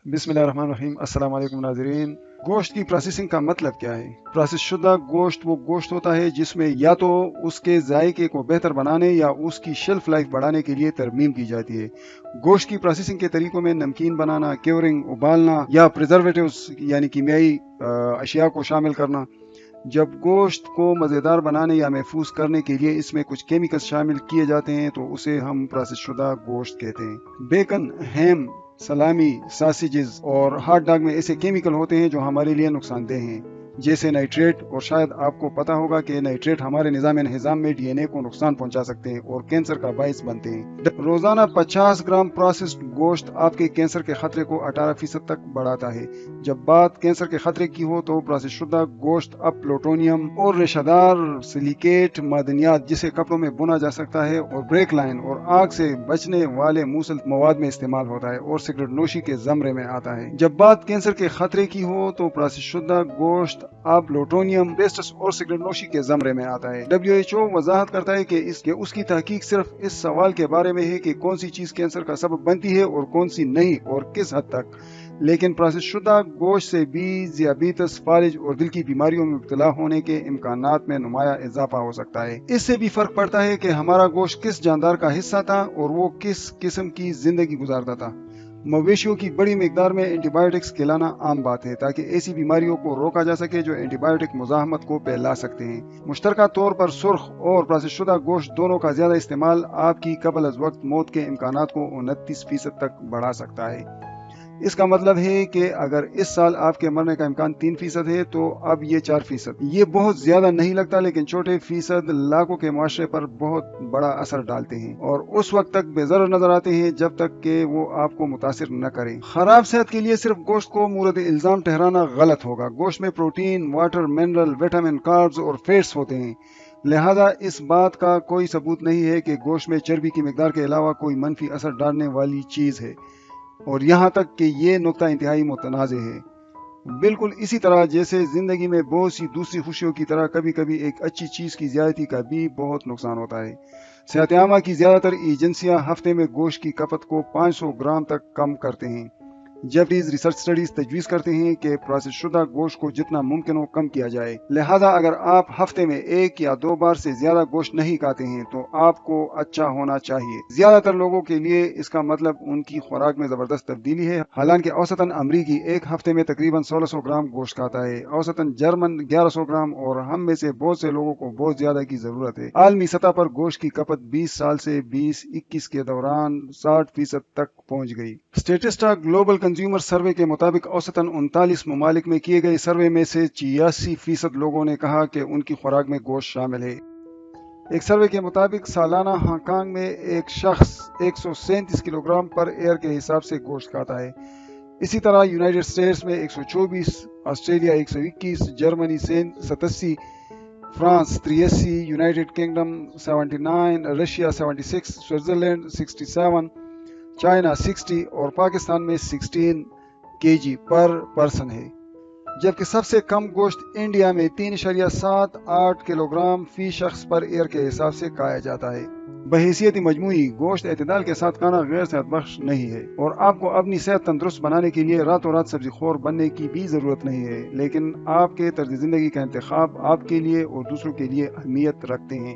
بسم اللہ الرحمن الرحیم۔ السلام علیکم ناظرین۔ گوشت کی پروسیسنگ کا مطلب کیا ہے؟ پروسیس شدہ گوشت وہ گوشت ہوتا ہے جس میں یا تو اس کے ذائقے کو بہتر بنانے یا اس کی شیلف لائف بڑھانے کے لیے ترمیم کی جاتی ہے۔ گوشت کی پروسیسنگ کے طریقوں میں نمکین بنانا، کیورنگ، ابالنا یا پریزرویٹوز یعنی کیمیائی اشیاء کو شامل کرنا۔ جب گوشت کو مزیدار بنانے یا محفوظ کرنے کے لیے اس میں کچھ کیمیکلز شامل کیے جاتے ہیں تو اسے ہم پروسیس شدہ گوشت کہتے ہیں۔ بیکن، ہیم، سلامی، ساسیجز اور ہاٹ ڈاگ میں ایسے کیمیکل ہوتے ہیں جو ہمارے لیے نقصان دہ ہیں، جیسے نائٹریٹ، اور شاید آپ کو پتا ہوگا کہ نائٹریٹ ہمارے نظام انہضام میں ڈی این اے کو نقصان پہنچا سکتے ہیں اور کینسر کا باعث بنتے ہیں۔ روزانہ 50 گرام پروسیسڈ گوشت آپ کے کینسر کے خطرے کو 18% تک بڑھاتا ہے۔ جب بات کینسر کے خطرے کی ہو تو پروسیس شدہ گوشت اب پلوٹونیم اور ریشہ دار سلیکیٹ معدنیات جسے کپڑوں میں بنا جا سکتا ہے اور بریک لائن اور آگ سے بچنے والے موصل مواد میں استعمال ہوتا ہے اور سگریٹ نوشی کے زمرے میں آتا ہے۔ جب بات کینسر کے خطرے کی ہو تو پروسیس شدہ گوشت اب پلوٹونیم، بیسٹس اور سگریٹ نوشی کے زمرے میں آتا ہے۔ WHO وضاحت کرتا ہے کہ اس کی تحقیق صرف اس سوال کے بارے میں ہے کہ کون سی چیز کینسر کا سبب بنتی ہے اور کون سی نہیں اور کس حد تک، لیکن پروسیس شدہ گوشت سے بھی ذیابیطس، فالج اور دل کی بیماریوں میں مبتلا ہونے کے امکانات میں نمایاں اضافہ ہو سکتا ہے۔ اس سے بھی فرق پڑتا ہے کہ ہمارا گوشت کس جاندار کا حصہ تھا اور وہ کس قسم کی زندگی گزارتا تھا۔ مویشیوں کی بڑی مقدار میں اینٹی بائیوٹکس کھلانا عام بات ہے تاکہ ایسی بیماریوں کو روکا جا سکے جو اینٹی بائیوٹک مزاحمت کو پھیلا سکتے ہیں۔ مشترکہ طور پر سرخ اور پروسیس شدہ گوشت دونوں کا زیادہ استعمال آپ کی قبل از وقت موت کے امکانات کو 29% تک بڑھا سکتا ہے۔ اس کا مطلب ہے کہ اگر اس سال آپ کے مرنے کا امکان 3% ہے تو اب یہ 4%۔ یہ بہت زیادہ نہیں لگتا، لیکن چھوٹے فیصد لاکھوں کے معاشرے پر بہت بڑا اثر ڈالتے ہیں اور اس وقت تک بے ضرر نظر آتے ہیں جب تک کہ وہ آپ کو متاثر نہ کریں۔ خراب صحت کے لیے صرف گوشت کو مورد الزام ٹھہرانا غلط ہوگا۔ گوشت میں protein, water, mineral, vitamin, carbs اور فیٹس ہوتے ہیں، لہذا اس بات کا کوئی ثبوت نہیں ہے کہ گوشت میں چربی کی مقدار کے علاوہ کوئی منفی اثر ڈالنے والی چیز ہے، اور یہاں تک کہ یہ نقطہ انتہائی متنازع ہے۔ بالکل اسی طرح جیسے زندگی میں بہت سی دوسری خوشیوں کی طرح کبھی کبھی ایک اچھی چیز کی زیادتی کا بھی بہت نقصان ہوتا ہے۔ صحت عامہ کی زیادہ تر ایجنسیاں ہفتے میں گوشت کی کھپت کو 500 گرام تک کم کرتے ہیں، جبکہ ریسرچ سٹڈیز تجویز کرتے ہیں کہ پروسیس شدہ گوشت کو جتنا ممکن ہو کم کیا جائے۔ لہذا اگر آپ ہفتے میں 1 یا 2 بار سے زیادہ گوشت نہیں کھاتے ہیں تو آپ کو اچھا ہونا چاہیے۔ زیادہ تر لوگوں کے لیے اس کا مطلب ان کی خوراک میں زبردست تبدیلی ہے، حالانکہ اوسطاً امریکی ایک ہفتے میں تقریباً 1600 گرام گوشت کھاتا ہے، اوسطاً جرمن 1100 گرام، اور ہم میں سے بہت سے لوگوں کو بہت زیادہ کی ضرورت ہے۔ عالمی سطح پر گوشت کی کھپت 20 سال سے 2021 کے دوران 60% تک پہنچ گئی۔ اسٹیٹسٹا گلوبل کنزیومر سروے کے مطابق اوسطاً 39 ممالک میں کیے گئے سروے میں سے 86% لوگوں نے کہا کہ ان کی خوراک میں گوشت شامل ہے۔ ایک سروے کے مطابق سالانہ ہانگ کانگ میں ایک شخص 137 کلو گرام پر ایئر کے حساب سے گوشت کھاتا ہے۔ اسی طرح یونائٹڈ اسٹیٹس میں 124، Australia 121، Germany 87، France 83، United kingdom 79، Russia 76، Switzerland 67، China 60 اور پاکستان میں 16 kg پر پرسن ہے، جبکہ سب سے کم گوشت انڈیا میں 3.78 کلو گرام فی شخص پر ایئر کے حساب سے کھایا جاتا ہے۔ بحیثیت مجموعی گوشت اعتدال کے ساتھ کھانا غیر صحت بخش نہیں ہے، اور آپ کو اپنی صحت تندرست بنانے کے لیے راتوں رات سبزی خور بننے کی بھی ضرورت نہیں ہے، لیکن آپ کے طرز زندگی کا انتخاب آپ کے لیے اور دوسروں کے لیے اہمیت رکھتے ہیں۔